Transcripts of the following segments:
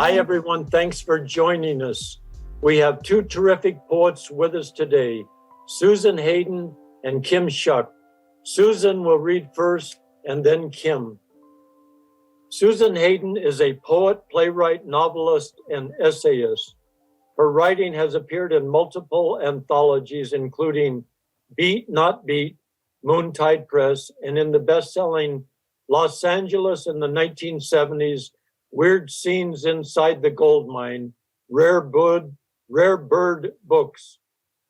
Hi, everyone. Thanks for joining us. We have two terrific poets with us today, Susan Hayden and Kim Shuck. Susan will read first and then Kim. Susan Hayden is a poet, playwright, novelist, and essayist. Her writing has appeared in multiple anthologies, including Beat Not Beat, Moontide Press, and in the best-selling Los Angeles in the 1970s, Weird Scenes Inside the Gold Mine, Rare Bird Books.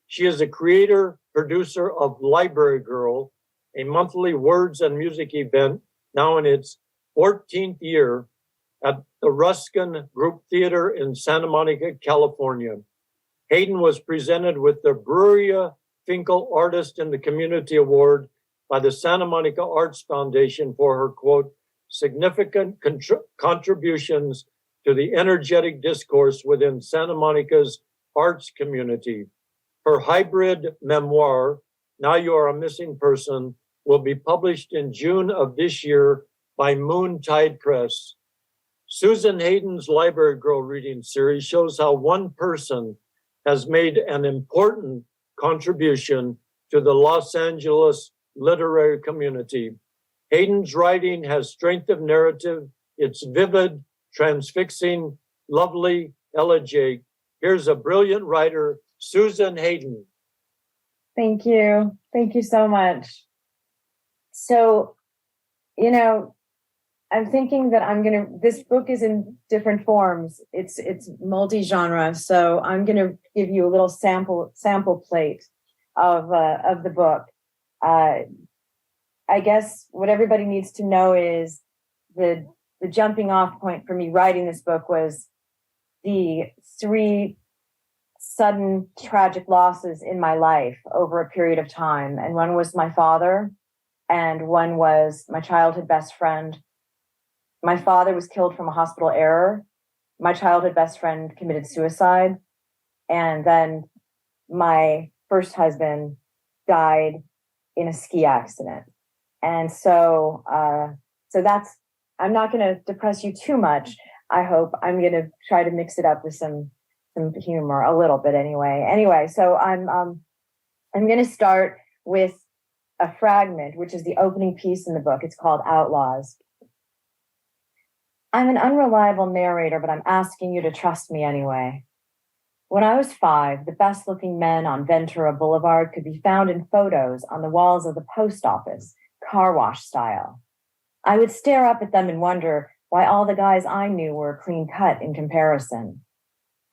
She is a creator, producer of Library Girl, a monthly words and music event now in its 14th year at the Ruskin Group Theater in Santa Monica, California. Hayden was presented with the Bruriah Finkel Artist in the Community Award by the Santa Monica Arts Foundation for her, quote, significant contributions to the energetic discourse within Santa Monica's arts community. Her hybrid memoir, Now You Are a Missing Person, will be published in June of this year by Moontide Press. Susan Hayden's Library Girl reading series shows how one person has made an important contribution to the Los Angeles literary community. Hayden's writing has strength of narrative. It's vivid, transfixing, lovely, elegiac. Here's a brilliant writer, Susan Hayden. Thank you. Thank you so much. So, I'm thinking that this book is in different forms. It's multi-genre. So I'm going to give you a little sample plate of the book. I guess what everybody needs to know is the jumping off point for me writing this book was the 3 sudden tragic losses in my life over a period of time. And one was my father, and one was my childhood best friend. My father was killed from a hospital error. My childhood best friend committed suicide. And then my first husband died in a ski accident. And so I'm not going to depress you too much. I hope I'm going to try to mix it up with some humor a little bit anyway. So I'm going to start with a fragment, which is the opening piece in the book. It's called Outlaws. I'm an unreliable narrator, but I'm asking you to trust me anyway. When I was 5, the best-looking men on Ventura Boulevard could be found in photos on the walls of the post office, car wash style. I would stare up at them and wonder why all the guys I knew were clean cut in comparison.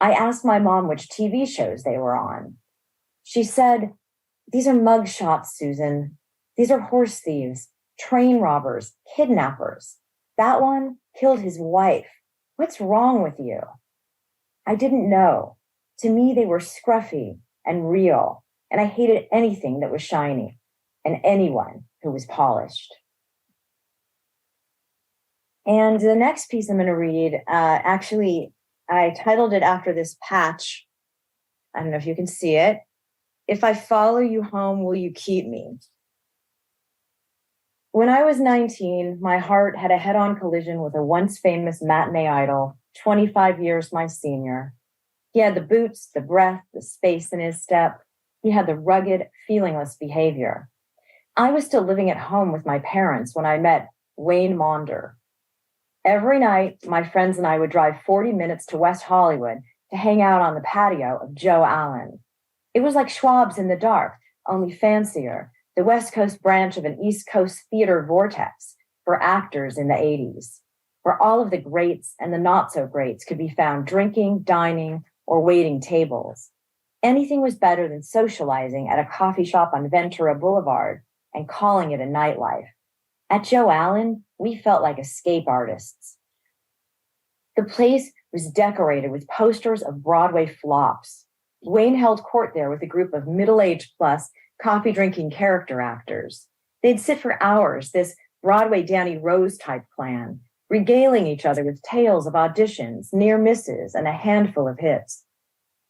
I asked my mom which TV shows they were on. She said, "These are mug shots, Susan. These are horse thieves, train robbers, kidnappers. That one killed his wife. What's wrong with you?" I didn't know. To me, they were scruffy and real, and I hated anything that was shiny and anyone who was polished. And the next piece I'm going to read, actually, I titled it after this patch. I don't know if you can see it. If I follow you home, will you keep me? When I was 19, my heart had a head-on collision with a once famous matinee idol, 25 years my senior. He had the boots, the breath, the space in his step. He had the rugged, feelingless behavior. I was still living at home with my parents when I met Wayne Maunder. Every night, my friends and I would drive 40 minutes to West Hollywood to hang out on the patio of Joe Allen. It was like Schwab's in the Dark, only fancier, the West Coast branch of an East Coast theater vortex for actors in the 80s, where all of the greats and the not-so-greats could be found drinking, dining, or waiting tables. Anything was better than socializing at a coffee shop on Ventura Boulevard and calling it a nightlife. At Joe Allen, we felt like escape artists. The place was decorated with posters of Broadway flops. Wayne held court there with a group of middle-aged plus coffee-drinking character actors. They'd sit for hours, this Broadway Danny Rose type plan, regaling each other with tales of auditions, near misses, and a handful of hits.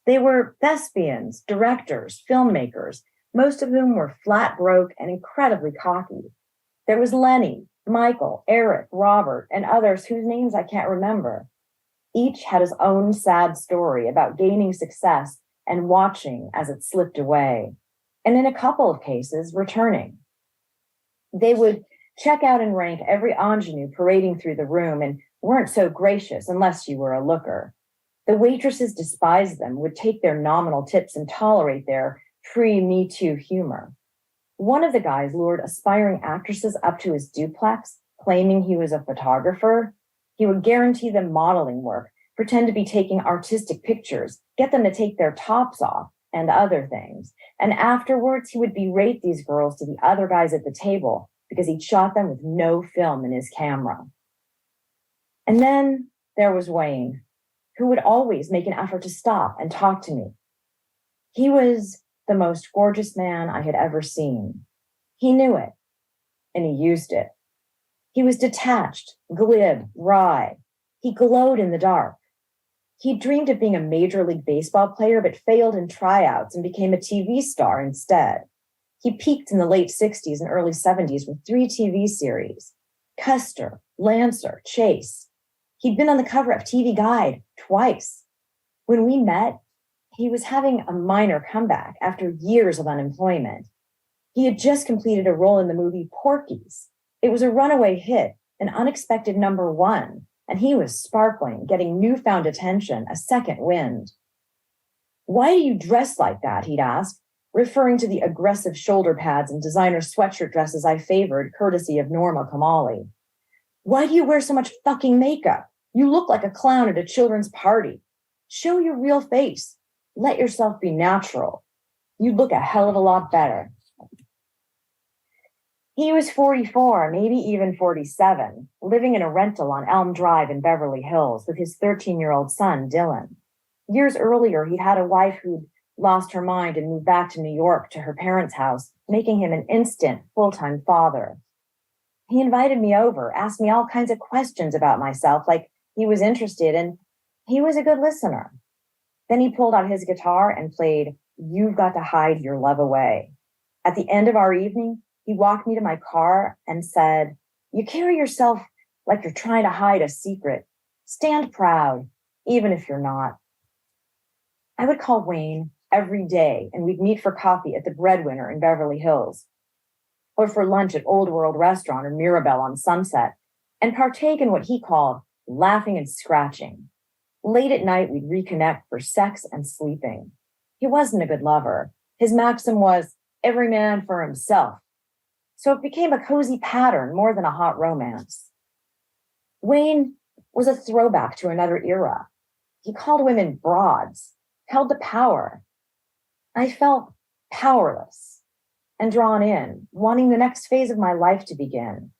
They were thespians, directors, filmmakers, most of whom were flat broke and incredibly cocky. There was Lenny, Michael, Eric, Robert, and others whose names I can't remember. Each had his own sad story about gaining success and watching as it slipped away, and in a couple of cases, returning. They would check out and rank every ingenue parading through the room and weren't so gracious unless you were a looker. The waitresses despised them, would take their nominal tips and tolerate their pre-Me Too humor. One of the guys lured aspiring actresses up to his duplex, claiming he was a photographer. He would guarantee them modeling work, pretend to be taking artistic pictures, get them to take their tops off, and other things. And afterwards, he would berate these girls to the other guys at the table because he'd shot them with no film in his camera. And then there was Wayne, who would always make an effort to stop and talk to me. He was the most gorgeous man I had ever seen. He knew it, and he used it. He was detached, glib, wry. He glowed in the dark. He dreamed of being a Major League Baseball player, but failed in tryouts and became a TV star instead. He peaked in the late 60s and early 70s with 3 TV series: Custer, Lancer, Chase. He'd been on the cover of TV Guide twice. When we met, he was having a minor comeback after years of unemployment. He had just completed a role in the movie Porky's. It was a runaway hit, an unexpected #1, and he was sparkling, getting newfound attention, a second wind. "Why do you dress like that?" he'd ask, referring to the aggressive shoulder pads and designer sweatshirt dresses I favored, courtesy of Norma Kamali. "Why do you wear so much fucking makeup? You look like a clown at a children's party. Show your real face. Let yourself be natural. You'd look a hell of a lot better." He was 44, maybe even 47, living in a rental on Elm Drive in Beverly Hills with his 13-year-old son, Dylan. Years earlier, he'd had a wife who'd lost her mind and moved back to New York to her parents' house, making him an instant full-time father. He invited me over, asked me all kinds of questions about myself, like he was interested, and he was a good listener. Then he pulled out his guitar and played "You've Got to Hide Your Love Away." At the end of our evening, he walked me to my car and said, "You carry yourself like you're trying to hide a secret. Stand proud, even if you're not." I would call Wayne every day, and we'd meet for coffee at the Breadwinner in Beverly Hills, or for lunch at Old World Restaurant or Mirabelle on Sunset, and partake in what he called laughing and scratching. Late at night, we'd reconnect for sex and sleeping. He wasn't a good lover. His maxim was, every man for himself. So it became a cozy pattern more than a hot romance. Wayne was a throwback to another era. He called women broads, held the power. I felt powerless and drawn in, wanting the next phase of my life to begin.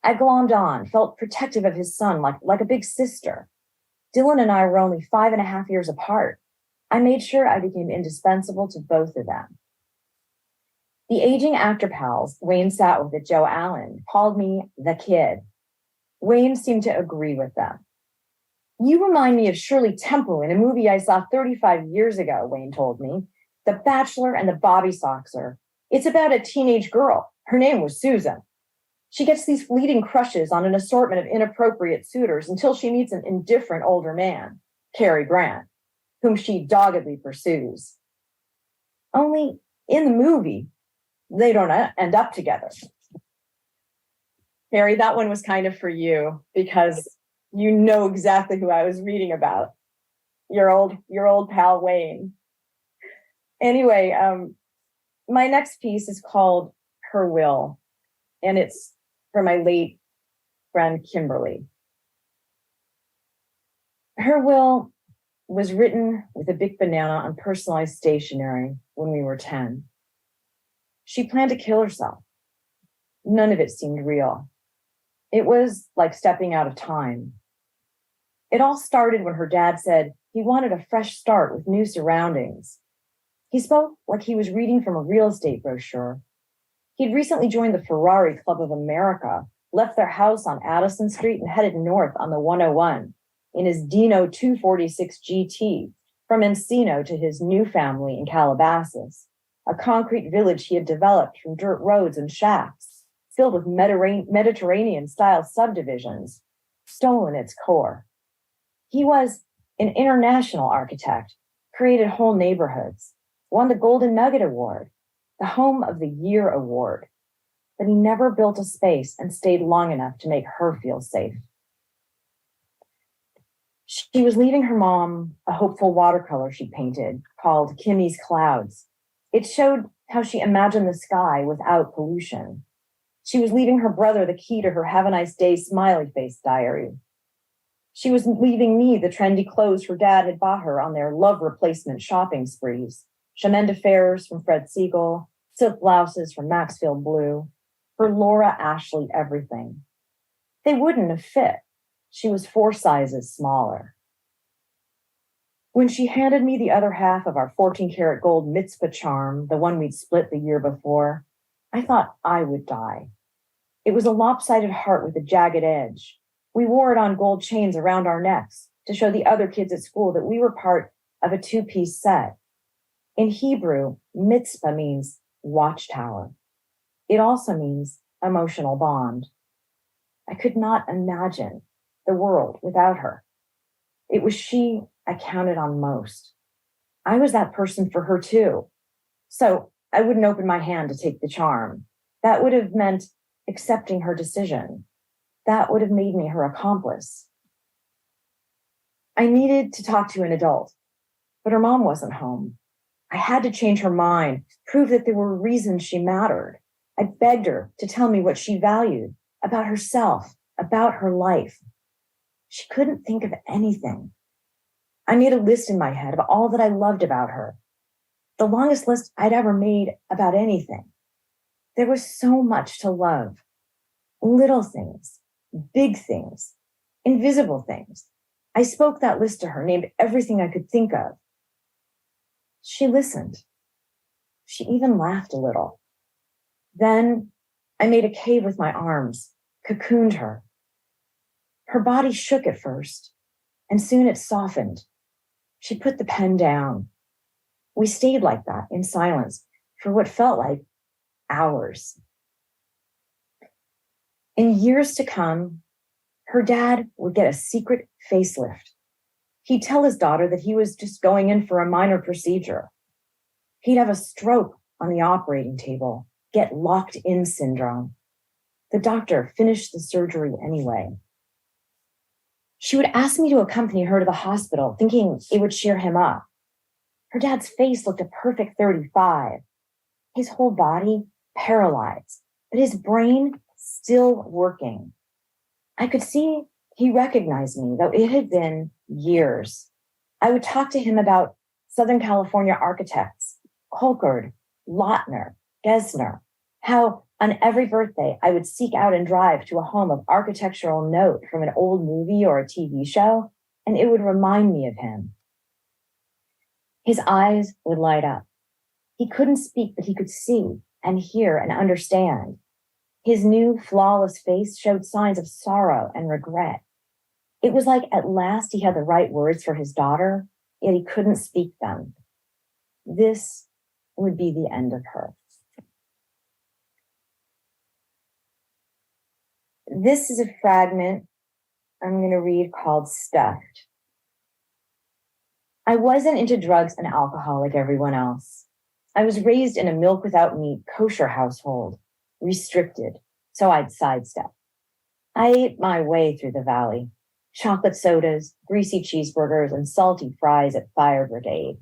I glommed on, felt protective of his son like a big sister. Dylan and I were only 5.5 years apart. I made sure I became indispensable to both of them. The aging actor pals Wayne sat with at Joe Allen called me the kid. Wayne seemed to agree with them. "You remind me of Shirley Temple in a movie I saw 35 years ago," Wayne told me. "The Bachelor and the Bobby Soxer. It's about a teenage girl. Her name was Susan. She gets these fleeting crushes on an assortment of inappropriate suitors until she meets an indifferent older man, Cary Grant, whom she doggedly pursues. Only in the movie, they don't end up together." Harry, that one was kind of for you because you know exactly who I was reading about. Your old pal Wayne. Anyway, my next piece is called Her Will, and it's for my late friend Kimberly. Her will was written with a big banana on personalized stationery when we were 10. She planned to kill herself. None of it seemed real. It was like stepping out of time. It all started when her dad said he wanted a fresh start with new surroundings. He spoke like he was reading from a real estate brochure. He'd recently joined the Ferrari Club of America, left their house on Addison Street and headed north on the 101 in his Dino 246 GT from Encino to his new family in Calabasas, a concrete village he had developed from dirt roads and shacks, filled with Mediterranean-style subdivisions, stolen its core. He was an international architect, created whole neighborhoods, won the Golden Nugget Award, the Home of the Year Award, but he never built a space and stayed long enough to make her feel safe. She was leaving her mom a hopeful watercolor she painted called Kimmy's Clouds. It showed how she imagined the sky without pollution. She was leaving her brother the key to her Have a Nice Day smiley face diary. She was leaving me the trendy clothes her dad had bought her on their love replacement shopping sprees. Chemin de Fers from Fred Siegel, silk blouses from Maxfield Blue, her Laura Ashley everything. They wouldn't have fit. She was 4 sizes smaller. When she handed me the other half of our 14-karat gold mitzvah charm, the one we'd split the year before, I thought I would die. It was a lopsided heart with a jagged edge. We wore it on gold chains around our necks to show the other kids at school that we were part of a 2-piece set. In Hebrew, mitzvah means watchtower. It also means emotional bond. I could not imagine the world without her. It was she I counted on most. I was that person for her too. So I wouldn't open my hand to take the charm. That would have meant accepting her decision. That would have made me her accomplice. I needed to talk to an adult, but her mom wasn't home. I had to change her mind, prove that there were reasons she mattered. I begged her to tell me what she valued about herself, about her life. She couldn't think of anything. I made a list in my head of all that I loved about her, the longest list I'd ever made about anything. There was so much to love. Little things, big things, invisible things. I spoke that list to her, named everything I could think of. She listened. She even laughed a little. Then I made a cave with my arms, cocooned her. Her body shook at first, and soon it softened. She put the pen down. We stayed like that in silence for what felt like hours. In years to come, her dad would get a secret facelift. He'd tell his daughter that he was just going in for a minor procedure. He'd have a stroke on the operating table, get locked in syndrome. The doctor finished the surgery anyway. She would ask me to accompany her to the hospital, thinking it would cheer him up. Her dad's face looked a perfect 35. His whole body paralyzed, but his brain still working. I could see he recognized me, though it had been years. I would talk to him about Southern California architects, Holkard, Lautner, Gesner, how on every birthday I would seek out and drive to a home of architectural note from an old movie or a TV show, and it would remind me of him. His eyes would light up. He couldn't speak, but he could see and hear and understand. His new, flawless face showed signs of sorrow and regret. It was like at last he had the right words for his daughter, yet he couldn't speak them. This would be the end of her. This is a fragment I'm going to read called Stuffed. I wasn't into drugs and alcohol like everyone else. I was raised in a milk without meat, kosher household, restricted, so I'd sidestep. I ate my way through the valley. Chocolate sodas, greasy cheeseburgers, and salty fries at Fire Brigade.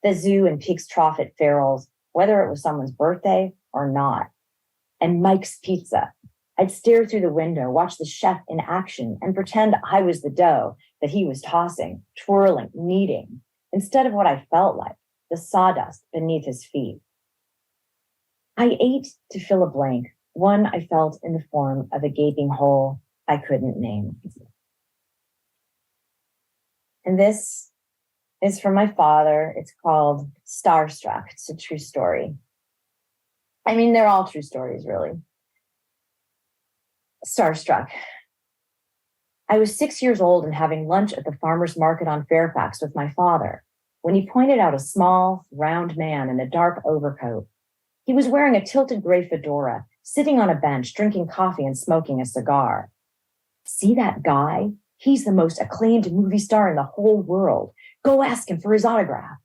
The zoo and Pig's Trough at Farrell's, whether it was someone's birthday or not. And Mike's Pizza. I'd stare through the window, watch the chef in action, and pretend I was the dough that he was tossing, twirling, kneading, instead of what I felt like, the sawdust beneath his feet. I ate to fill a blank, one I felt in the form of a gaping hole I couldn't name. And this is from my father. It's called Starstruck. It's a true story. I mean, they're all true stories, really. Starstruck. I was 6 years old and having lunch at the farmer's market on Fairfax with my father when he pointed out a small, round man in a dark overcoat. He was wearing a tilted gray fedora, sitting on a bench, drinking coffee and smoking a cigar. See that guy? He's the most acclaimed movie star in the whole world. Go ask him for his autograph.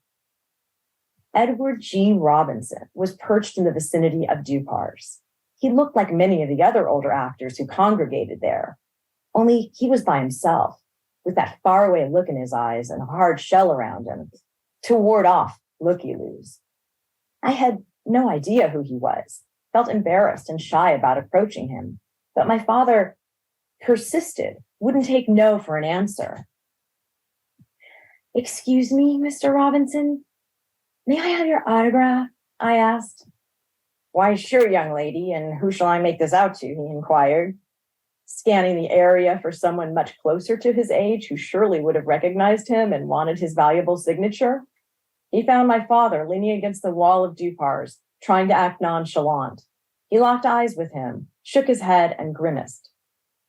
Edward G. Robinson was perched in the vicinity of Dupar's. He looked like many of the other older actors who congregated there, only he was by himself, with that faraway look in his eyes and a hard shell around him to ward off looky-loos. I had no idea who he was, felt embarrassed and shy about approaching him, but my father persisted, wouldn't take no for an answer. "Excuse me, Mr. Robinson, may I have your autograph?" I asked. "Why, sure, young lady, and who shall I make this out to?" he inquired, scanning the area for someone much closer to his age who surely would have recognized him and wanted his valuable signature. He found my father leaning against the wall of Dupar's, trying to act nonchalant. He locked eyes with him, shook his head, and grimaced.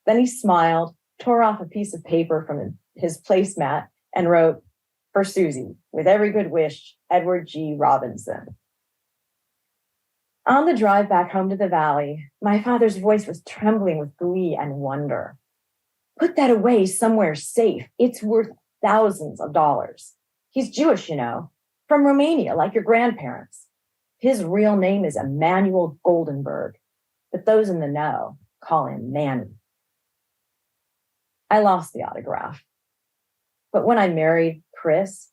Then he smiled, tore off a piece of paper from his placemat, and wrote, "For Susie, with every good wish, Edward G. Robinson." On the drive back home to the valley, my father's voice was trembling with glee and wonder. "Put that away somewhere safe. It's worth thousands of dollars. He's Jewish, you know, from Romania, like your grandparents. His real name is Emanuel Goldenberg, but those in the know call him Manny." I lost the autograph. But when I married Chris,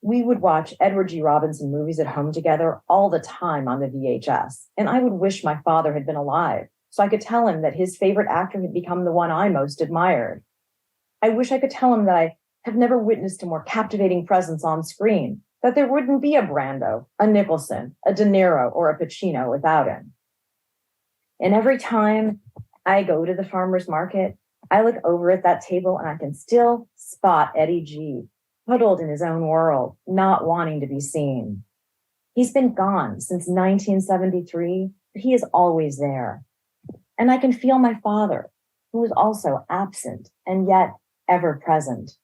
we would watch Edward G. Robinson movies at home together all the time on the VHS, and I would wish my father had been alive so I could tell him that his favorite actor had become the one I most admired. I wish I could tell him that I have never witnessed a more captivating presence on screen, that there wouldn't be a Brando, a Nicholson, a De Niro, or a Pacino without him. And every time I go to the farmer's market, I look over at that table and I can still spot Eddie G., huddled in his own world, not wanting to be seen. He's been gone since 1973, but he is always there. And I can feel my father, who is also absent and yet ever present.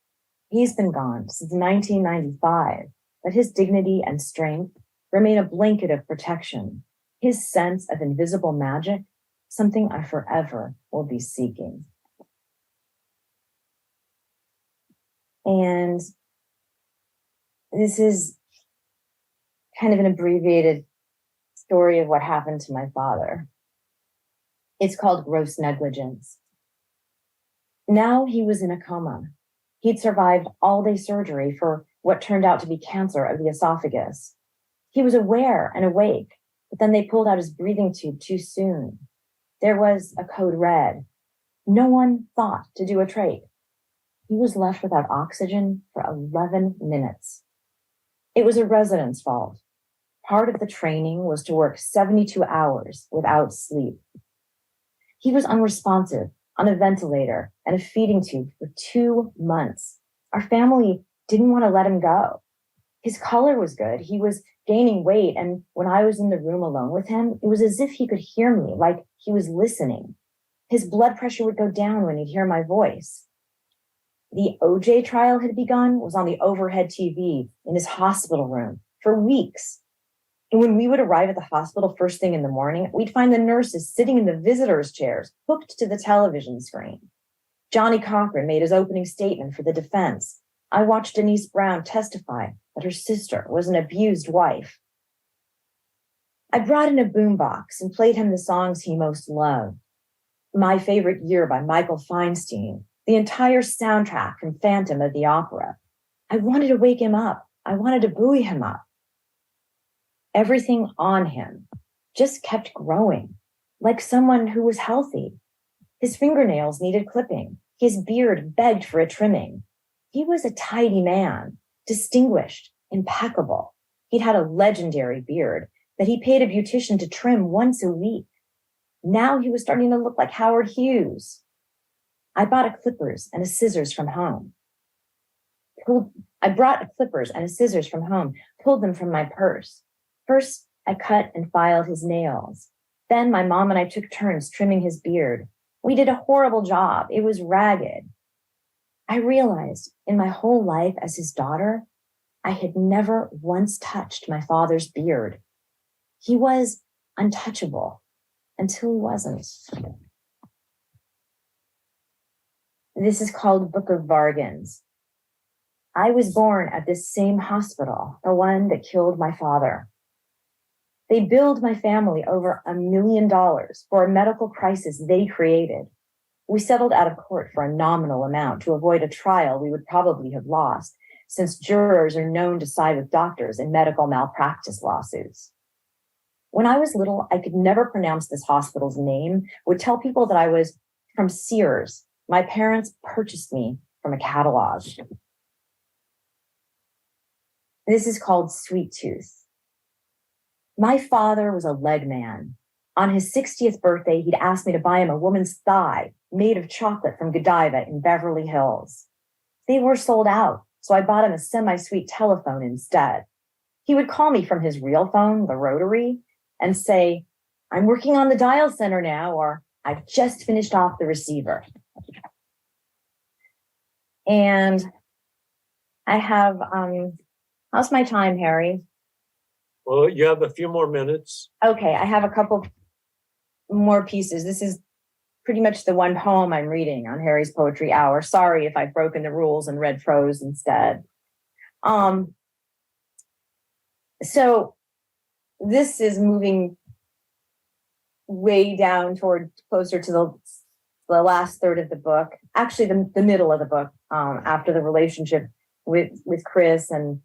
He's been gone since 1995, but his dignity and strength remain a blanket of protection. His sense of invisible magic, something I forever will be seeking. And this is kind of an abbreviated story of what happened to my father. It's called gross negligence. Now he was in a coma. He'd survived all-day surgery for what turned out to be cancer of the esophagus. He was aware and awake, but then they pulled out his breathing tube too soon. There was a code red. No one thought to do a trach. He was left without oxygen for 11 minutes. It was a resident's fault. Part of the training was to work 72 hours without sleep. He was unresponsive, on a ventilator and a feeding tube for 2 months. Our family didn't want to let him go. His color was good. He was gaining weight, and when I was in the room alone with him, it was as if he could hear me, like he was listening. His blood pressure would go down when he'd hear my voice. The OJ trial had begun, was on the overhead TV in his hospital room for weeks. And when we would arrive at the hospital first thing in the morning, we'd find the nurses sitting in the visitors' chairs, hooked to the television screen. Johnny Cochran made his opening statement for the defense. I watched Denise Brown testify that her sister was an abused wife. I brought in a boombox and played him the songs he most loved. My Favorite Year by Michael Feinstein, the entire soundtrack from Phantom of the Opera. I wanted to wake him up. I wanted to buoy him up. Everything on him just kept growing, like someone who was healthy. His fingernails needed clipping. His beard begged for a trimming. He was a tidy man, distinguished, impeccable. He'd had a legendary beard that he paid a beautician to trim once a week. Now he was starting to look like Howard Hughes. I bought a clippers and a scissors from home. I brought clippers and a scissors from home, pulled them from my purse. First, I cut and filed his nails. Then my mom and I took turns trimming his beard. We did a horrible job. It was ragged. I realized in my whole life as his daughter, I had never once touched my father's beard. He was untouchable until he wasn't. This is called Book of Bargains. I was born at this same hospital, the one that killed my father. They billed my family over $1 million for a medical crisis they created. We settled out of court for a nominal amount to avoid a trial we would probably have lost, since jurors are known to side with doctors in medical malpractice lawsuits. When I was little, I could never pronounce this hospital's name, would tell people that I was from Sears. My parents purchased me from a catalog. This is called Sweet Tooth. My father was a leg man. On his 60th birthday, he'd asked me to buy him a woman's thigh made of chocolate from Godiva in Beverly Hills. They were sold out, so I bought him a semi-sweet telephone instead. He would call me from his real phone, the rotary, and say, "I'm working on the dial center now," or "I've just finished off the receiver." And I have, how's my time, Harry? Well, you have a few more minutes. Okay, I have a couple more pieces. This is pretty much the one poem I'm reading on Harry's Poetry Hour. Sorry if I've broken the rules and read prose instead. So this is moving way down toward closer to the last third of the book, actually the middle of the book, after the relationship with Chris and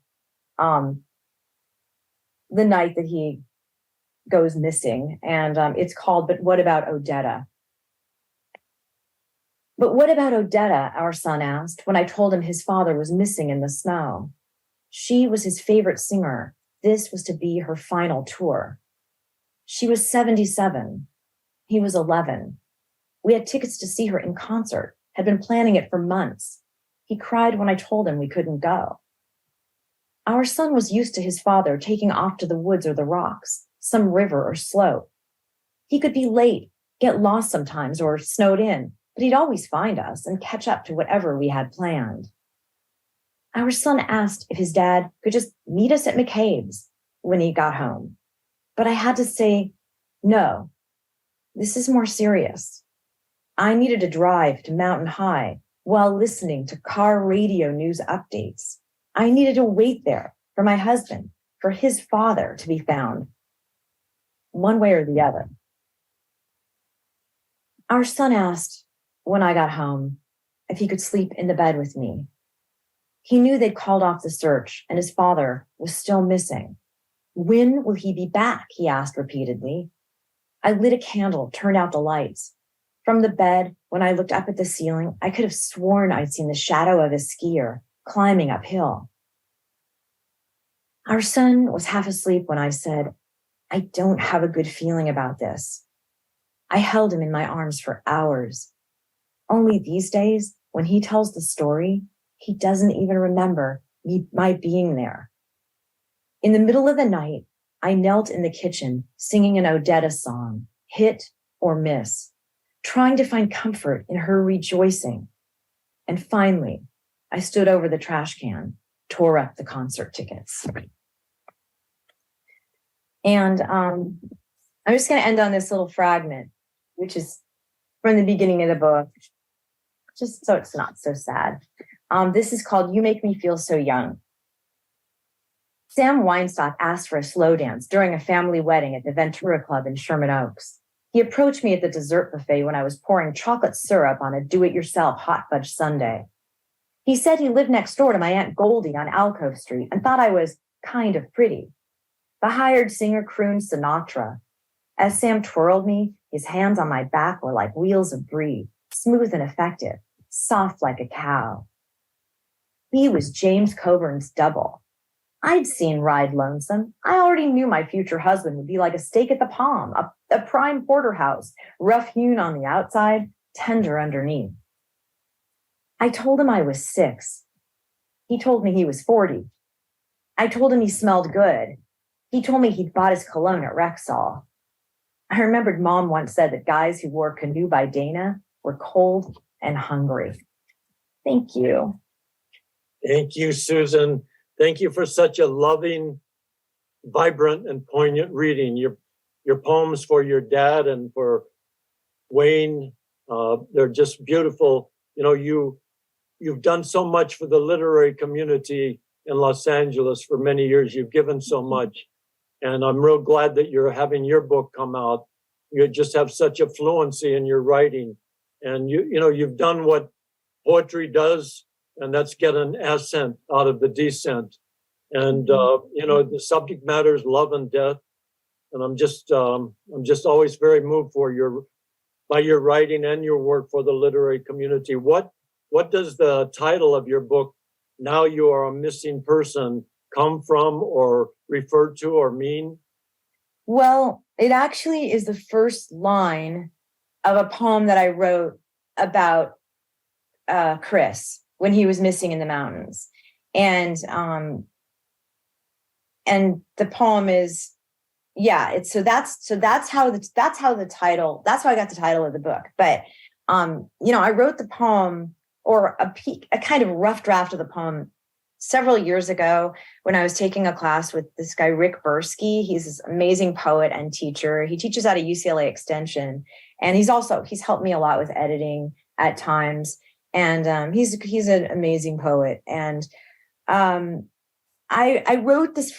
the night that he goes missing. And it's called But What About Odetta? But what about Odetta, our son asked, when I told him his father was missing in the snow. She was his favorite singer. This was to be her final tour. She was 77. He was 11. We had tickets to see her in concert, had been planning it for months. He cried when I told him we couldn't go. Our son was used to his father taking off to the woods or the rocks, some river or slope. He could be late, get lost sometimes, or snowed in, but he'd always find us and catch up to whatever we had planned. Our son asked if his dad could just meet us at McCabe's when he got home. But I had to say, no, this is more serious. I needed to drive to Mountain High while listening to car radio news updates. I needed to wait there for my husband, for his father to be found, one way or the other. Our son asked when I got home if he could sleep in the bed with me. He knew they'd called off the search and his father was still missing. When will he be back? He asked repeatedly. I lit a candle, turned out the lights. From the bed, when I looked up at the ceiling, I could have sworn I'd seen the shadow of a skier climbing uphill. Our son was half asleep when I said, I don't have a good feeling about this. I held him in my arms for hours. Only these days, when he tells the story, he doesn't even remember my being there. In the middle of the night, I knelt in the kitchen singing an Odetta song, hit or miss, trying to find comfort in her rejoicing. And finally, I stood over the trash can, tore up the concert tickets. And I'm just going to end on this little fragment, which is from the beginning of the book, just so it's not so sad. This is called You Make Me Feel So Young. Sam Weinstock asked for a slow dance during a family wedding at the Ventura Club in Sherman Oaks. He approached me at the dessert buffet when I was pouring chocolate syrup on a do-it-yourself hot fudge sundae. He said he lived next door to my Aunt Goldie on Alcove Street and thought I was kind of pretty. The hired singer crooned Sinatra. As Sam twirled me, his hands on my back were like wheels of brie, smooth and effective, soft like a cow. He was James Coburn's double. I'd seen Ride Lonesome. I already knew my future husband would be like a steak at the palm, a prime porterhouse, rough-hewn on the outside, tender underneath. I told him I was 6. He told me he was 40. I told him he smelled good. He told me he'd bought his cologne at Rexall. I remembered Mom once said that guys who wore Canoe by Dana were cold and hungry. Thank you. Thank you, Susan. Thank you for such a loving, vibrant, and poignant reading. Your poems for your dad and for Wayne, they're just beautiful. you've done so much for the literary community in Los Angeles for many years. You've given so much. And I'm real glad that you're having your book come out. You just have such a fluency in your writing. And you've done what poetry does, and that's get an ascent out of the descent. And the subject matter is love and death. And I'm just always very moved by your writing and your work for the literary community. What does the title of your book, Now You Are a Missing Person, come from or refer to or mean? Well, it actually is the first line of a poem that I wrote about Chris when he was missing in the mountains. And the poem is, that's how I got the title of the book. But I wrote the poem, or a kind of rough draft of the poem, several years ago when I was taking a class with this guy, Rick Bursky. He's this amazing poet and teacher. He teaches at a UCLA Extension. And he's helped me a lot with editing at times. And he's an amazing poet. And I wrote this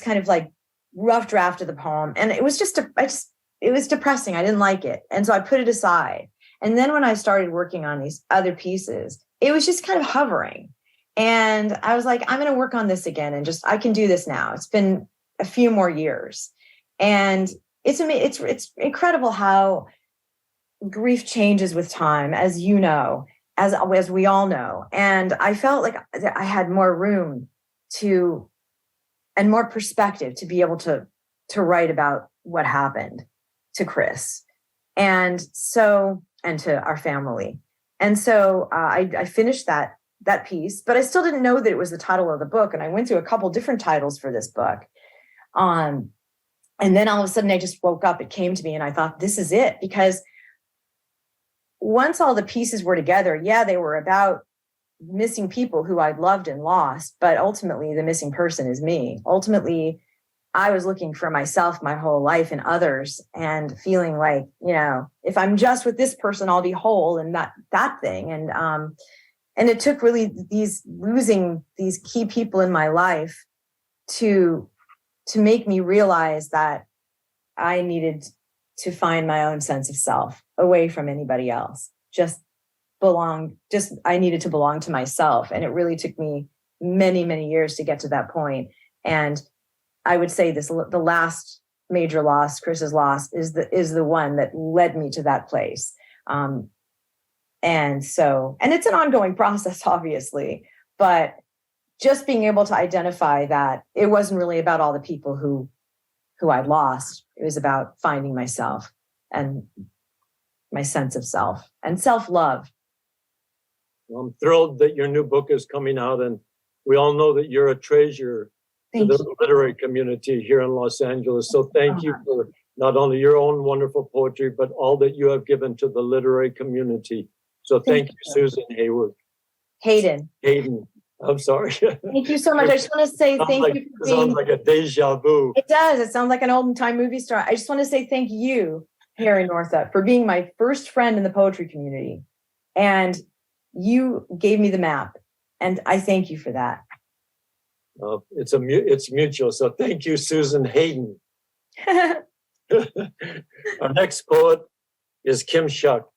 kind of like rough draft of the poem. And it was it was depressing. I didn't like it. And so I put it aside. And then when I started working on these other pieces, it was just kind of hovering. And I was like, I'm going to work on this again. And I can do this now. It's been a few more years. And it's incredible how grief changes with time, as you know, as we all know. And I felt like I had more room and more perspective to be able to write about what happened to Chris. And to our family. And so I finished that piece, but I still didn't know that it was the title of the book. And I went through a couple different titles for this book. And then all of a sudden I just woke up, it came to me, and I thought, this is it. Because once all the pieces were together, they were about missing people who I'd loved and lost, but ultimately the missing person is me. Ultimately, I was looking for myself my whole life and others, and feeling like, if I'm just with this person, I'll be whole, and that thing. And it took really losing these key people in my life to make me realize that I needed to find my own sense of self away from anybody else. I needed to belong to myself. And it really took me many, many years to get to that point. And I would say the last major loss, Chris's loss, is the one that led me to that place. And it's an ongoing process, obviously, but just being able to identify that it wasn't really about all the people who I'd lost. It was about finding myself and my sense of self and self-love. Well, I'm thrilled that your new book is coming out, and we all know that you're a treasure to the literary community here in Los Angeles. So thank you for not only your own wonderful poetry, but all that you have given to the literary community. So thank you, Susan Hayward. Hayden. I'm sorry. Thank you so much. I just want to say thank you for being... Sounds like a deja vu. It does. It sounds like an old time movie star. I just want to say thank you, here in Northup, for being my first friend in the poetry community. And you gave me the map. And I thank you for that. It's mutual. So thank you, Susan Hayden. Our next poet is Kim Shuck.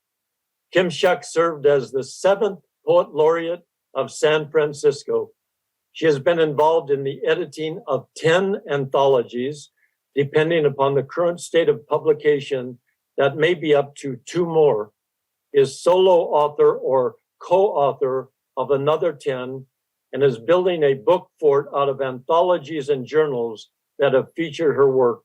Kim Shuck served as the 7th Poet Laureate of San Francisco. She has been involved in the editing of 10 anthologies, depending upon the current state of publication, that may be up to 2 more, is solo author or co-author of another 10, and is building a book fort out of anthologies and journals that have featured her work.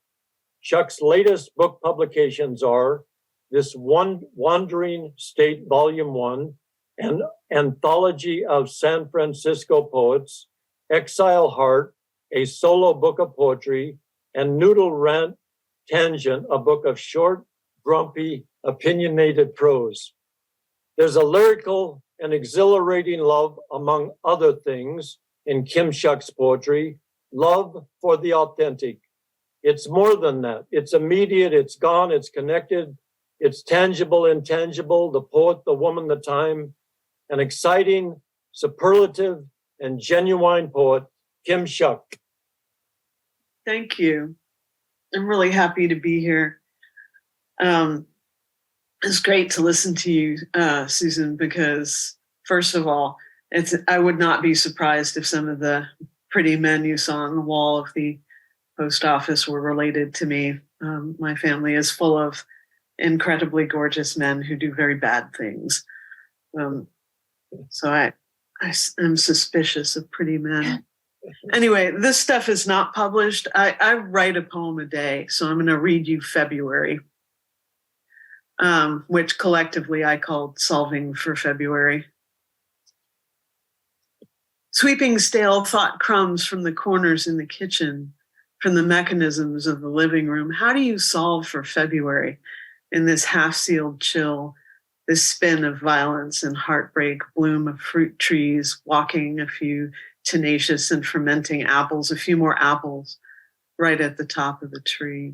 Shuck's latest book publications are This Wandering State Volume 1, an anthology of San Francisco poets, Exile Heart, a solo book of poetry, and Noodle Rant Tangent, a book of short, grumpy, opinionated prose. There's a lyrical and exhilarating love, among other things, in Kim Shuck's poetry, love for the authentic. It's more than that. It's immediate, it's gone, it's connected, it's tangible, intangible, the poet, the woman, the time. an exciting, superlative, and genuine poet, Kim Shuck. Thank you. I'm really happy to be here. It's great to listen to you, Susan, because first of all, I would not be surprised if some of the pretty men you saw on the wall of the post office were related to me. My family is full of incredibly gorgeous men who do very bad things. So I'm suspicious of pretty men. Anyway, this stuff is not published. I write a poem a day, so I'm going to read you February, which collectively I called Solving for February. Sweeping stale thought crumbs from the corners in the kitchen, from the mechanisms of the living room. How do you solve for February in this half-sealed chill, this spin of violence and heartbreak, bloom of fruit trees, walking a few tenacious and fermenting apples, a few more apples right at the top of the tree?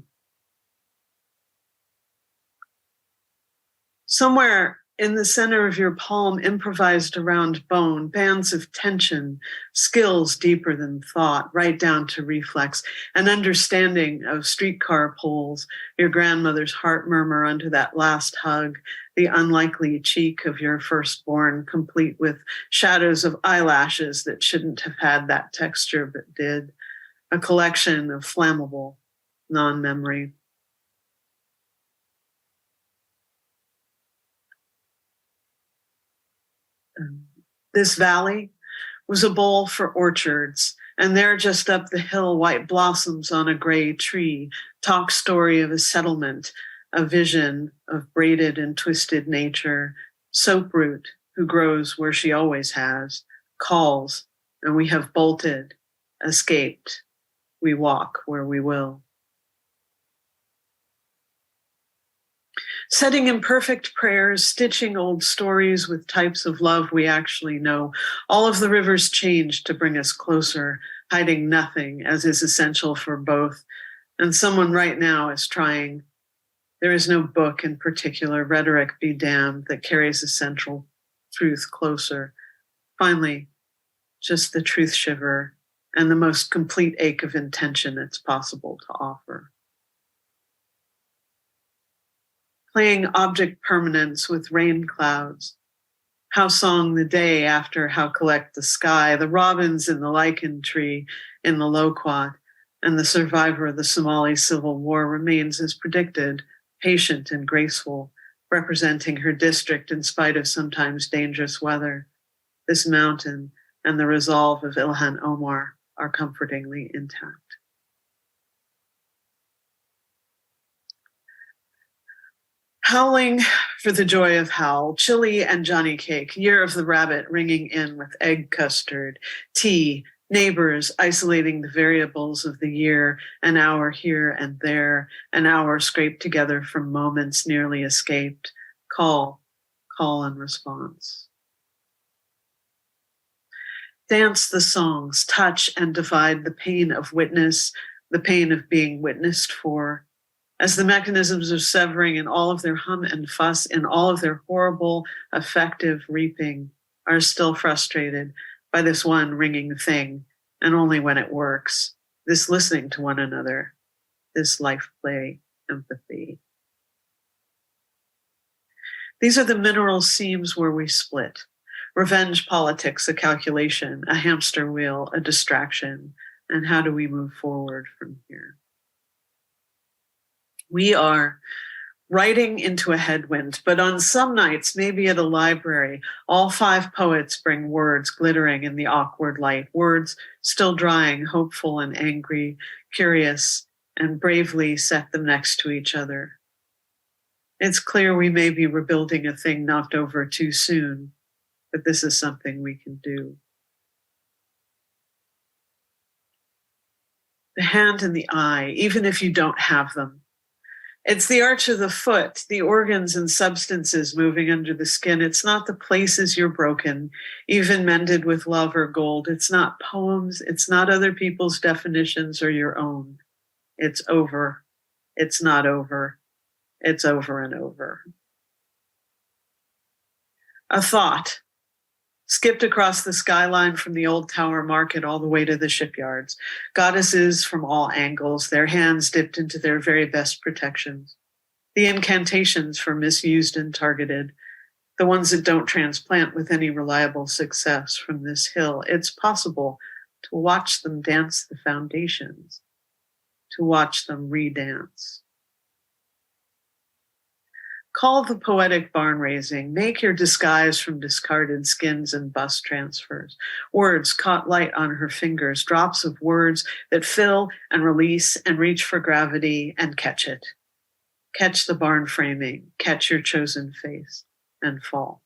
Somewhere in the center of your palm, improvised around bone, bands of tension, skills deeper than thought, right down to reflex, an understanding of streetcar poles, your grandmother's heart murmur under that last hug, the unlikely cheek of your firstborn, complete with shadows of eyelashes that shouldn't have had that texture but did, a collection of flammable non-memory. This valley was a bowl for orchards, and there just up the hill, white blossoms on a gray tree, talk story of a settlement, a vision of braided and twisted nature, soaproot who grows where she always has, calls, and we have bolted, escaped, we walk where we will. Setting imperfect prayers, stitching old stories with types of love we actually know. All of the rivers change to bring us closer, hiding nothing as is essential for both. And someone right now is trying. There is no book in particular, rhetoric be damned, that carries a central truth closer. Finally, just the truth shiver and the most complete ache of intention it's possible to offer. Playing object permanence with rain clouds. How song the day after how collect the sky, the robins in the lichen tree in the loquat, and the survivor of the Somali Civil War remains as predicted, patient and graceful, representing her district in spite of sometimes dangerous weather. This mountain and the resolve of Ilhan Omar are comfortingly intact. Howling for the joy of Howl, chili and Johnny cake, year of the rabbit ringing in with egg custard, tea, neighbors isolating the variables of the year, an hour here and there, an hour scraped together from moments nearly escaped, call and response. Dance the songs, touch and divide the pain of witness, the pain of being witnessed for, as the mechanisms of severing in all of their hum and fuss, in all of their horrible, effective reaping, are still frustrated by this one ringing thing, and only when it works, this listening to one another, this life play empathy. These are the mineral seams where we split. Revenge politics, a calculation, a hamster wheel, a distraction, and how do we move forward from here? We are writing into a headwind, but on some nights, maybe at a library, all 5 poets bring words glittering in the awkward light, words still drying, hopeful and angry, curious, and bravely set them next to each other. It's clear we may be rebuilding a thing knocked over too soon, but this is something we can do. The hand and the eye, even if you don't have them. It's the arch of the foot, the organs and substances moving under the skin. It's not the places you're broken, even mended with love or gold. It's not poems. It's not other people's definitions or your own. It's over. It's not over. It's over and over. A thought, skipped across the skyline from the old tower market all the way to the shipyards. Goddesses from all angles, their hands dipped into their very best protections. The incantations for misused and targeted, the ones that don't transplant with any reliable success from this hill. It's possible to watch them dance the foundations, to watch them re-dance. Call the poetic barn raising, make your disguise from discarded skins and bus transfers. Words caught light on her fingers, drops of words that fill and release and reach for gravity and catch it. Catch the barn framing, catch your chosen face, and fall.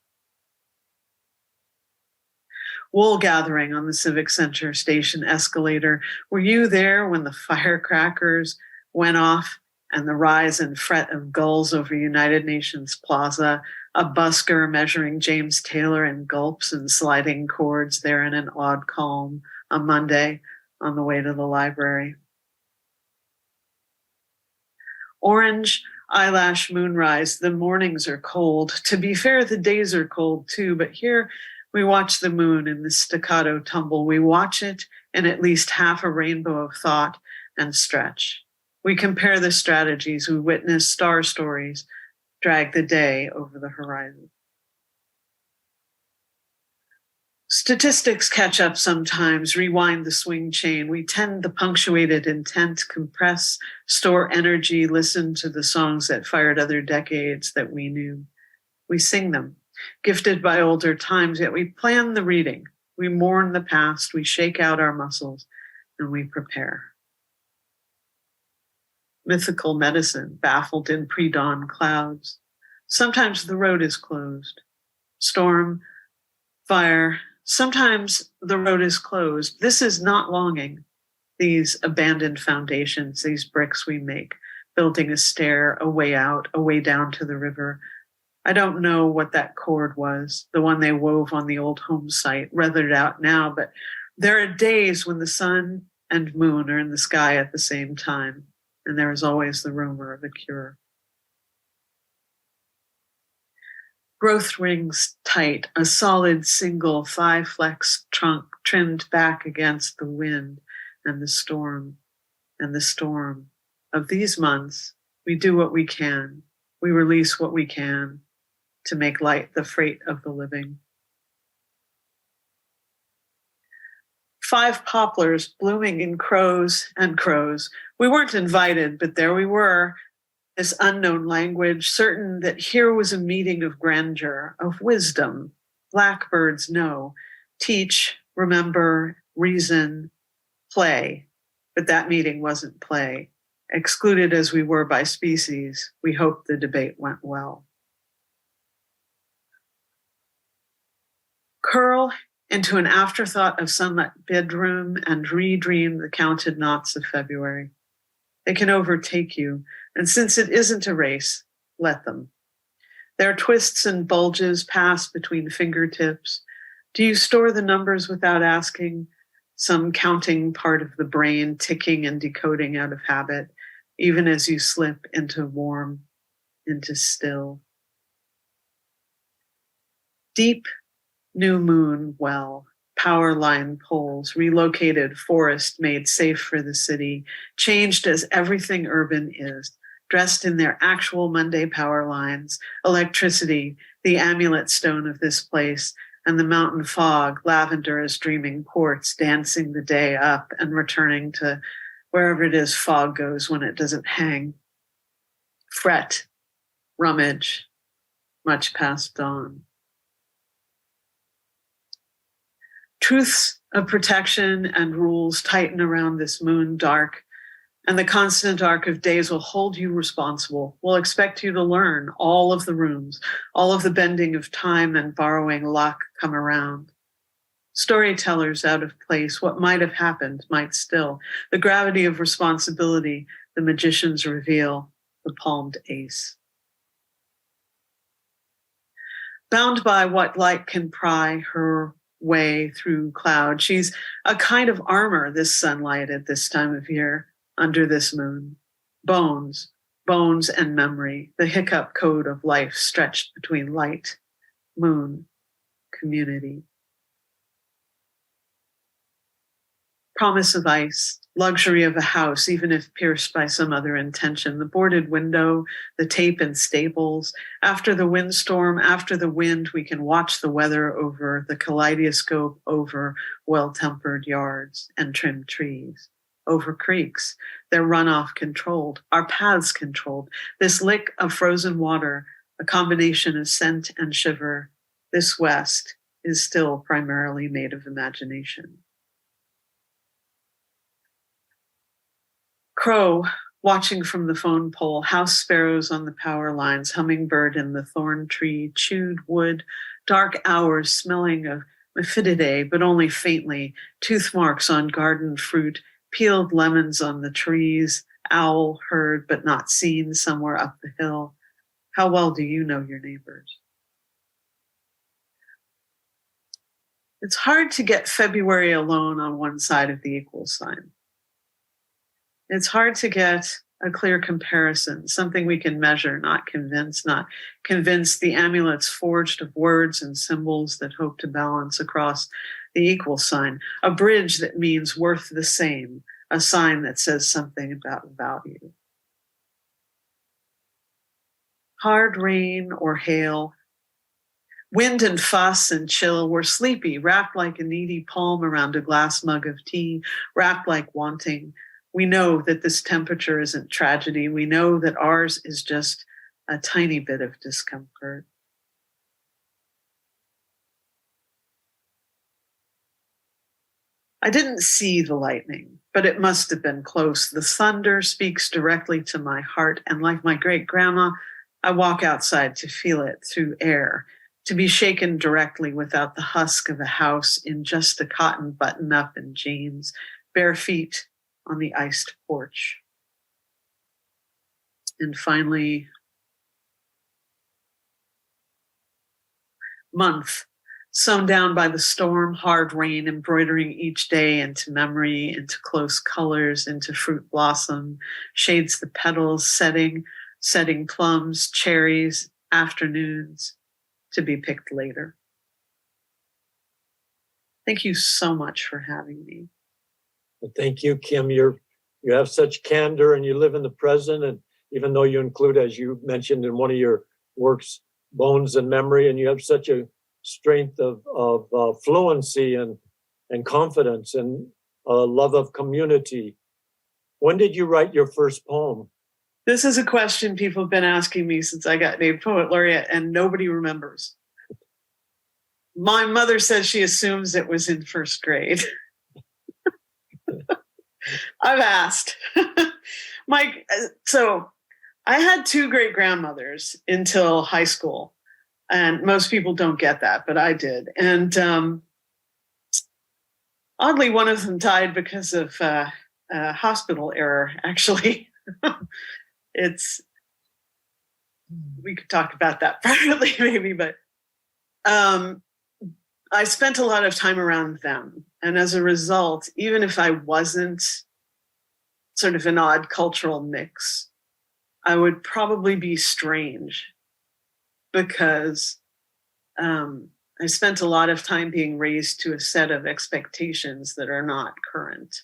Wool gathering on the Civic Center station escalator. Were you there when the firecrackers went off and the rise and fret of gulls over United Nations Plaza, a busker measuring James Taylor in gulps and sliding chords there in an odd calm, a Monday on the way to the library? Orange eyelash moonrise, the mornings are cold. To be fair, the days are cold too, but here we watch the moon in the staccato tumble. We watch it in at least half a rainbow of thought and stretch. We compare the strategies. We witness star stories drag the day over the horizon. Statistics catch up sometimes, rewind the swing chain. We tend the punctuated intent, compress, store energy, listen to the songs that fired other decades that we knew. We sing them, gifted by older times, yet we plan the reading. We mourn the past, we shake out our muscles, and we prepare. Mythical medicine, baffled in pre-dawn clouds. Sometimes the road is closed. Storm, fire, sometimes the road is closed. This is not longing. These abandoned foundations, these bricks we make, building a stair, a way out, a way down to the river. I don't know what that cord was, the one they wove on the old home site, weathered out now, but there are days when the sun and moon are in the sky at the same time, and there is always the rumor of a cure. Growth rings tight, a solid single 5-flex trunk trimmed back against the wind and the storm of these months. We do what we can. We release what we can to make light the freight of the living. 5 poplars blooming in crows and crows. We weren't invited, but there we were. This unknown language, certain that here was a meeting of grandeur, of wisdom. Blackbirds know, teach, remember, reason, play. But that meeting wasn't play. Excluded as we were by species, we hoped the debate went well. Curl into an afterthought of sunlit bedroom and redream the counted knots of February. They can overtake you, and since it isn't a race, let them. Their twists and bulges pass between fingertips. Do you store the numbers without asking? Some counting part of the brain ticking and decoding out of habit, even as you slip into warm, into still. Deep new moon well, power line poles, relocated forest made safe for the city, changed as everything urban is, dressed in their actual Monday power lines, electricity, the amulet stone of this place, and the mountain fog, lavender as dreaming ports, dancing the day up and returning to wherever it is fog goes when it doesn't hang. Fret, rummage, much past dawn. Truths of protection and rules tighten around this moon dark, and the constant arc of days will hold you responsible, will expect you to learn all of the rooms, all of the bending of time and borrowing luck come around. Storytellers out of place, what might have happened might still. The gravity of responsibility, the magicians reveal, the palmed ace. Bound by what light can pry her way through cloud. She's a kind of armor, this sunlight at this time of year, under this moon. Bones and memory, the hiccup code of life stretched between light, moon, community. promise of ice, luxury of a house, even if pierced by some other intention, the boarded window, the tape and stables. After the windstorm, after the wind, we can watch the weather over the kaleidoscope, over well-tempered yards and trimmed trees, over creeks, their runoff controlled, our paths controlled. This lick of frozen water, a combination of scent and shiver, this West is still primarily made of imagination. Crow, watching from the phone pole, house sparrows on the power lines, hummingbird in the thorn tree, chewed wood, dark hours smelling of Mephididae, but only faintly, tooth marks on garden fruit, peeled lemons on the trees, owl heard but not seen somewhere up the hill. How well do you know your neighbors? It's hard to get February alone on one side of the equal sign. It's hard to get a clear comparison, something we can measure, not convince the amulets forged of words and symbols that hope to balance across the equal sign, a bridge that means worth the same, a sign that says something about value. Hard rain or hail, wind and fuss and chill, we're sleepy, wrapped like a needy palm around a glass mug of tea, wrapped like wanting. We know that this temperature isn't tragedy. We know that ours is just a tiny bit of discomfort. I didn't see the lightning, but it must have been close. The thunder speaks directly to my heart, and like my great-grandma, I walk outside to feel it through air, to be shaken directly without the husk of a house in just a cotton button-up and jeans, bare feet on the iced porch. And finally, month, sown down by the storm, hard rain, embroidering each day into memory, into close colors, into fruit blossom, shades the petals, setting plums, cherries, afternoons to be picked later. Thank you so much for having me. Well, thank you, Kim. You have such candor and you live in the present. And even though you include, as you mentioned in one of your works, bones and memory, and you have such a strength of fluency and confidence and love of community. When did you write your first poem? This is a question people have been asking me since I got named Poet Laureate, and nobody remembers. My mother says she assumes it was in first grade. I've asked. So I had two great grandmothers until high school, and most people don't get that, but I did. And oddly, one of them died because of hospital error, actually. We could talk about that privately maybe, but I spent a lot of time around them. And as a result, even if I wasn't sort of an odd cultural mix, I would probably be strange because I spent a lot of time being raised to a set of expectations that are not current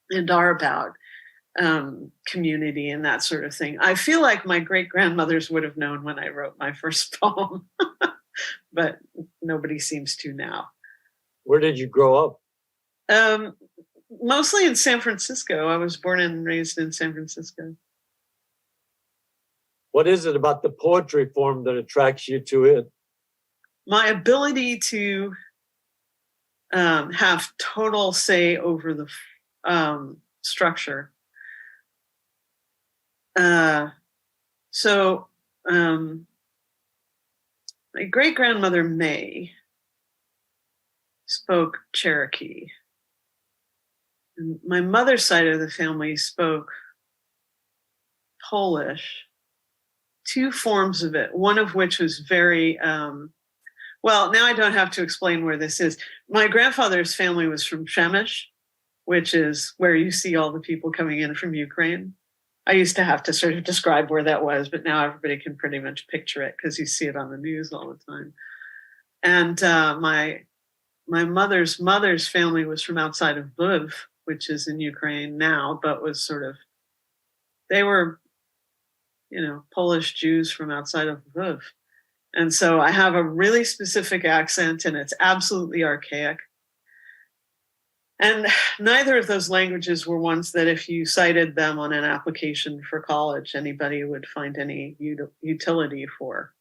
and are about community and that sort of thing. I feel like my great-grandmothers would have known when I wrote my first poem, but nobody seems to now. Where did you grow up? Mostly in San Francisco. I was born and raised in San Francisco. What is it about the poetry form that attracts you to it? My ability to have total say over the structure. My great-grandmother May spoke Cherokee. And my mother's side of the family spoke Polish, two forms of it, one of which was very, well, now I don't have to explain where this is. My grandfather's family was from Przemyśl, which is where you see all the people coming in from Ukraine. I used to have to sort of describe where that was, but now everybody can pretty much picture it because you see it on the news all the time. And my my mother's family was from outside of Lviv, which is in Ukraine now, but was sort of, they were, Polish Jews from outside of Lviv. And so I have a really specific accent, and it's absolutely archaic. And neither of those languages were ones that if you cited them on an application for college, anybody would find any utility for,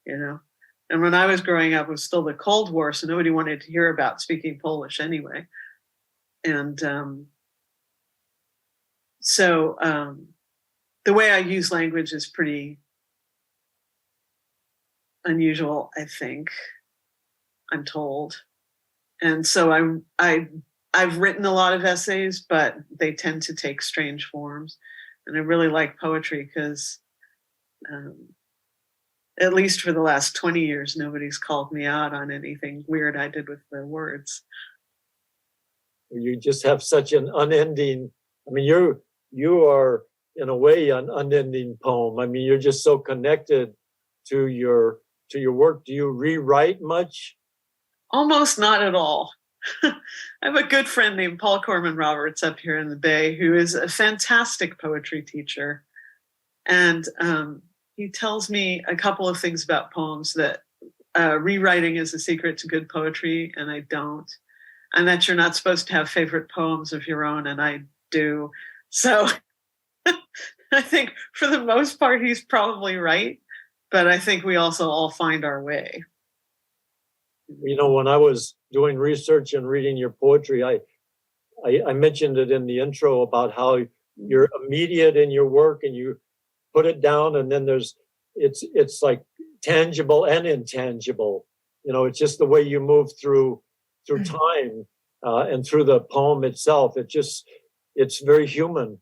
And when I was growing up, it was still the Cold War, so nobody wanted to hear about speaking Polish anyway. And so the way I use language is pretty unusual, I think, I'm told. And so I've written a lot of essays, but they tend to take strange forms. And I really like poetry because at least for the last 20 years, nobody's called me out on anything weird I did with the words. You just have such an unending, you are in a way an unending poem. You're just so connected to your work. Do you rewrite much? Almost not at all. I have a good friend named Paul Corman Roberts up here in the Bay who is a fantastic poetry teacher. And he tells me a couple of things about poems that rewriting is a secret to good poetry, and I don't. And that you're not supposed to have favorite poems of your own, and I do. So I think for the most part, he's probably right. But I think we also all find our way. When I was doing research and reading your poetry, I mentioned it in the intro about how you're immediate in your work and you put it down, and then it's like tangible and intangible. It's just the way you move through time and through the poem itself. It's very human.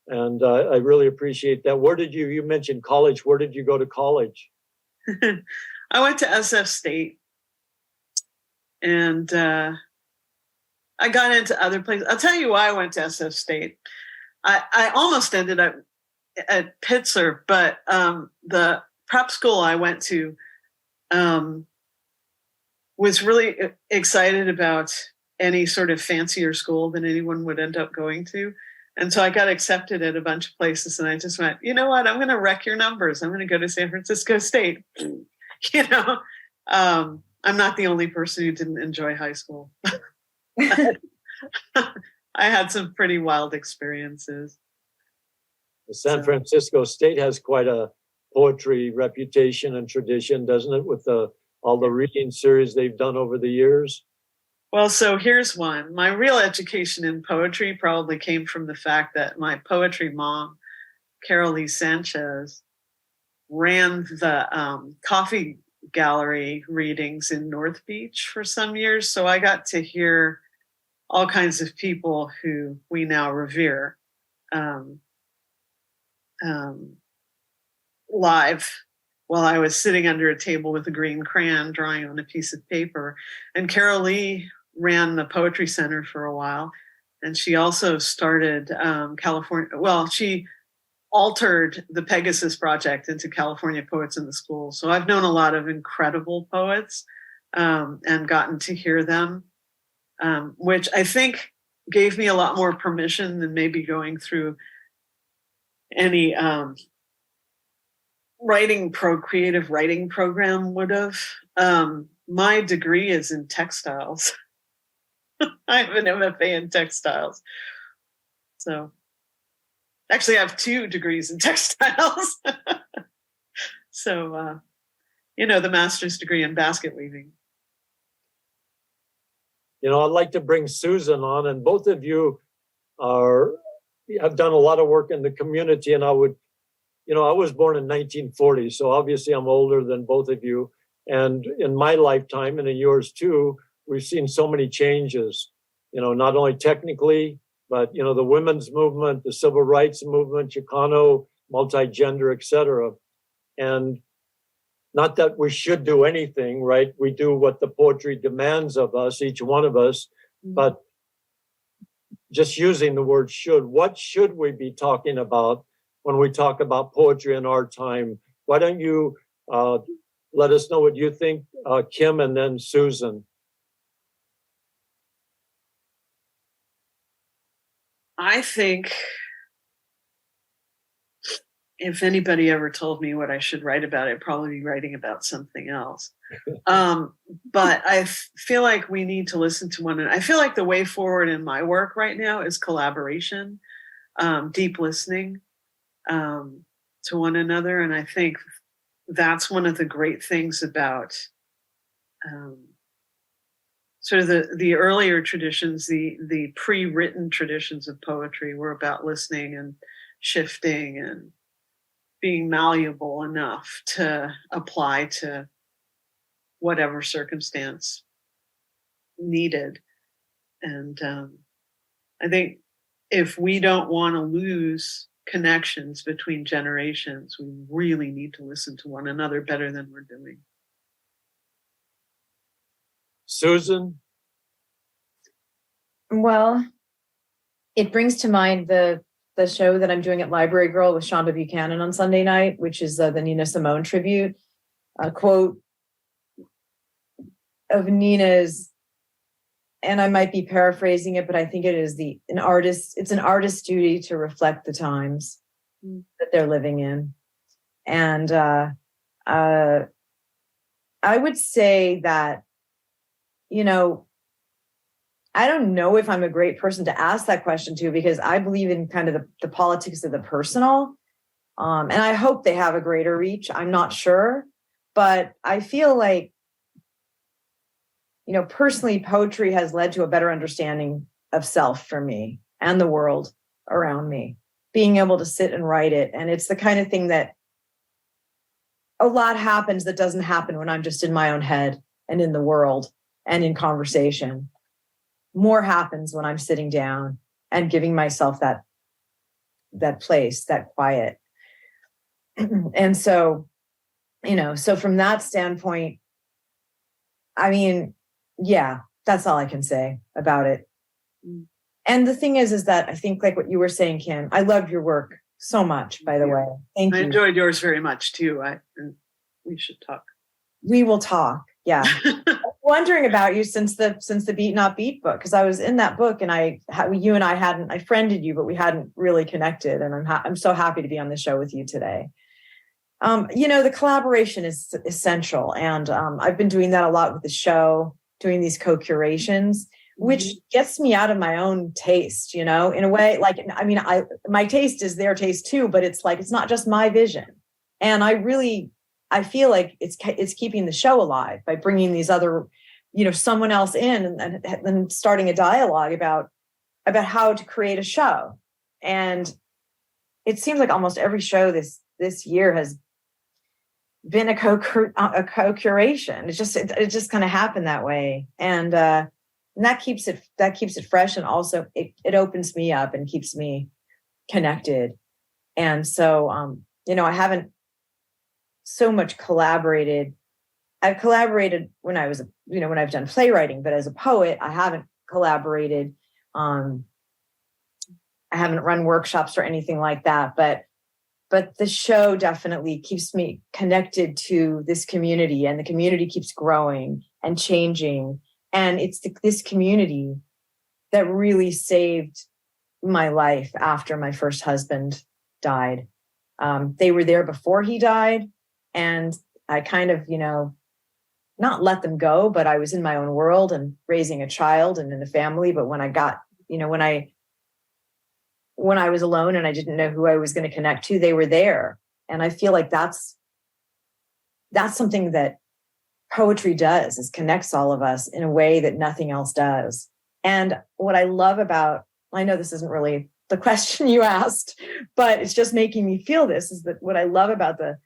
And I really appreciate that. You mentioned college. Where did you go to college? I went to SF State. And I got into other places. I'll tell you why I went to SF State. I almost ended up at Pitzer, but the prep school I went to was really excited about any sort of fancier school than anyone would end up going to. And so I got accepted at a bunch of places, and I just went, you know what? I'm going to wreck your numbers. I'm going to go to San Francisco State. I'm not the only person who didn't enjoy high school. I had some pretty wild experiences. San Francisco State has quite a poetry reputation and tradition, doesn't it, with all the reading series they've done over the years? Well, so here's one. My real education in poetry probably came from the fact that my poetry mom, Carol Lee Sanchez, ran the coffee gallery readings in North Beach for some years. So I got to hear all kinds of people who we now revere live while I was sitting under a table with a green crayon drawing on a piece of paper. And Carol Lee ran the Poetry Center for a while. And she also started California. Well, she altered the Pegasus Project into California Poets in the School. So I've known a lot of incredible poets and gotten to hear them, which I think gave me a lot more permission than maybe going through any creative writing program would have. My degree is in textiles. I have an MFA in textiles. So actually I have 2 degrees in textiles. So, the master's degree in basket weaving. I'd like to bring Susan on, and both of you have done a lot of work in the community, and I was born in 1940, so obviously I'm older than both of you. And in my lifetime, and in yours too, we've seen so many changes, not only technically, but, the women's movement, the civil rights movement, Chicano, multi-gender, et cetera. And not that we should do anything, right? We do what the poetry demands of us, each one of us, but just using the word should, what should we be talking about when we talk about poetry in our time? Why don't you let us know what you think, Kim, and then Susan. I think if anybody ever told me what I should write about, I'd probably be writing about something else. But I feel like we need to listen to one another. I feel like the way forward in my work right now is collaboration, deep listening to one another. And I think that's one of the great things about sort of the earlier traditions, the pre-written traditions of poetry were about listening and shifting and being malleable enough to apply to whatever circumstance needed. And I think if we don't want to lose connections between generations, we really need to listen to one another better than we're doing. Susan? Well, it brings to mind the show that I'm doing at Library Girl with Shonda Buchanan on Sunday night, which is the Nina Simone tribute. A quote of Nina's, and I might be paraphrasing it, but I think it is it's an artist's duty to reflect the times that they're living in. And I would say that, I don't know if I'm a great person to ask that question to, because I believe in kind of the politics of the personal. And I hope they have a greater reach. I'm not sure, but I feel like, personally, poetry has led to a better understanding of self for me and the world around me, being able to sit and write it. And it's the kind of thing that a lot happens that doesn't happen when I'm just in my own head and in the world and in conversation. More happens when I'm sitting down and giving myself that place, that quiet. And so, so from that standpoint, I mean, yeah, that's all I can say about it. And the thing is that I think, like what you were saying, Kim, I love your work so much, by the way. Thank you. I enjoyed yours very much too. We should talk. We will talk. Yeah. Wondering about you since the Beat Not Beat book, because I was in that book and I friended you, but we hadn't really connected. And I'm so happy to be on the show with you today. The collaboration is essential. And I've been doing that a lot with the show, doing these co-curations, which gets me out of my own taste, in a way. Like, my taste is their taste too, but it's like, it's not just my vision. And I feel like it's keeping the show alive by bringing these other, someone else in and then starting a dialogue about how to create a show. And it seems like almost every show this year has been a co-curation. It just kind of happened that way. And that keeps it fresh. And also it opens me up and keeps me connected. And so, I haven't so much collaborated. I've collaborated when I was, when I've done playwriting, but as a poet, I haven't collaborated. I haven't run workshops or anything like that, but the show definitely keeps me connected to this community, and the community keeps growing and changing. And it's this community that really saved my life after my first husband died. They were there before he died, and I kind of, not let them go, but I was in my own world and raising a child and in a family. But when I got, when I was alone and I didn't know who I was going to connect to, they were there. And I feel like that's something that poetry does, is connects all of us in a way that nothing else does. And what I love about, I know this isn't really the question you asked, but it's just making me feel this, is that what I love about the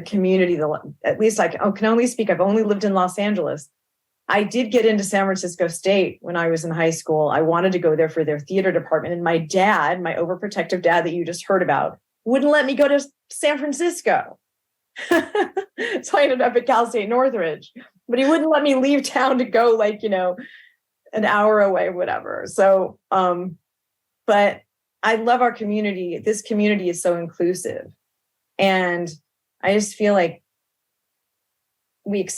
community, at least I can only speak, I've only lived in Los Angeles. I did get into San Francisco State when I was in high school. I wanted to go there for their theater department. And my dad, my overprotective dad that you just heard about, wouldn't let me go to San Francisco. So I ended up at Cal State Northridge, but he wouldn't let me leave town to go an hour away, whatever. So, but I love our community. This community is so inclusive. And I just feel like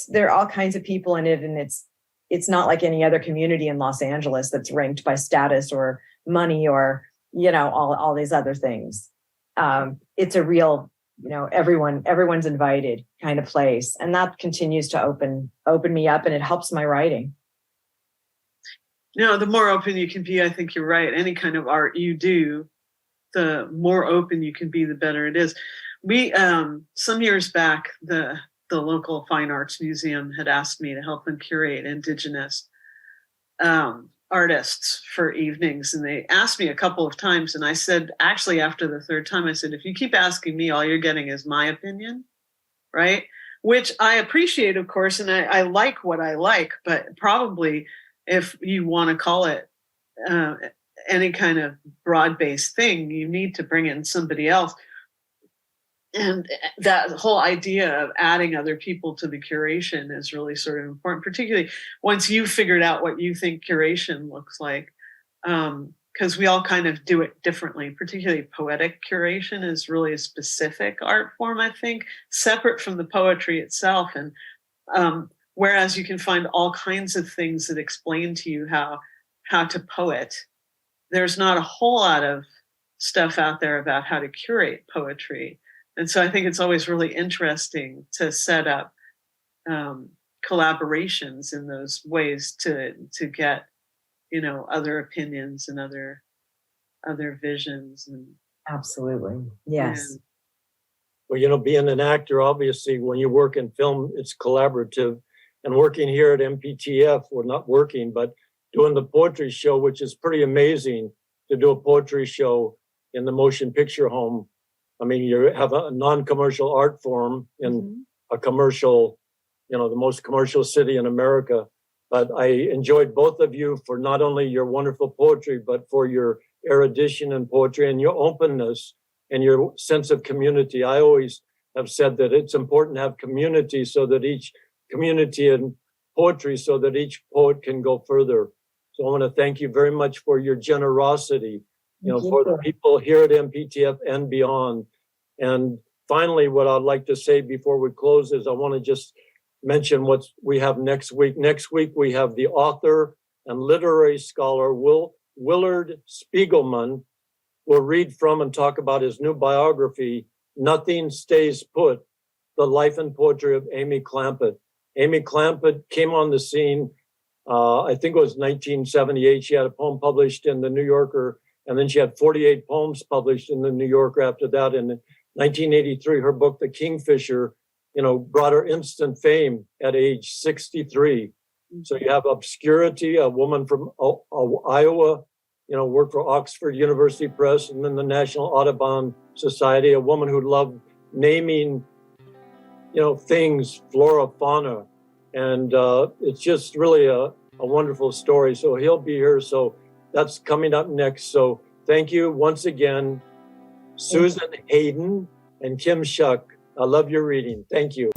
there are all kinds of people in it, and it's not like any other community in Los Angeles that's ranked by status or money or all these other things. It's a real, everyone's invited kind of place. And that continues to open me up, and it helps my writing. The more open you can be, I think you're right. Any kind of art you do, the more open you can be, the better it is. We, some years back, the local fine arts museum had asked me to help them curate Indigenous artists for evenings. And they asked me a couple of times. And I said, actually, after the third time, I said, if you keep asking me, all you're getting is my opinion, right? Which I appreciate, of course. And I like what I like, but probably if you want to call it any kind of broad-based thing, you need to bring in somebody else. And that whole idea of adding other people to the curation is really sort of important, particularly once you've figured out what you think curation looks like. Because we all kind of do it differently, particularly poetic curation is really a specific art form, I think, separate from the poetry itself. And whereas you can find all kinds of things that explain to you how to poet, there's not a whole lot of stuff out there about how to curate poetry. And so I think it's always really interesting to set up collaborations in those ways to get, other opinions and other visions. And absolutely, yes. And, well, being an actor, obviously, when you work in film, it's collaborative. And working here at MPTF, we're not working, but doing the poetry show, which is pretty amazing to do a poetry show in the motion picture home. I mean, you have a non-commercial art form in a commercial, the most commercial city in America. But I enjoyed both of you for not only your wonderful poetry, but for your erudition in poetry and your openness and your sense of community. I always have said that it's important to have community so that each community and poetry so that each poet can go further. So I want to thank you very much for your generosity, for the people here at MPTF and beyond. And finally, what I'd like to say before we close is I want to just mention what we have next week. Next week, we have the author and literary scholar Willard Spiegelman will read from and talk about his new biography, Nothing Stays Put, The Life and Poetry of Amy Clampitt. Amy Clampitt came on the scene, I think it was 1978. She had a poem published in the New Yorker, and then she had 48 poems published in the New Yorker after that. In 1983, her book, The Kingfisher, brought her instant fame at age 63. So you have obscurity, a woman from Iowa, worked for Oxford University Press and then the National Audubon Society, a woman who loved naming, things, flora, fauna. And it's just really a wonderful story. So he'll be here. So that's coming up next. So thank you once again, Susan Hayden and Kim Shuck. I love your reading. Thank you.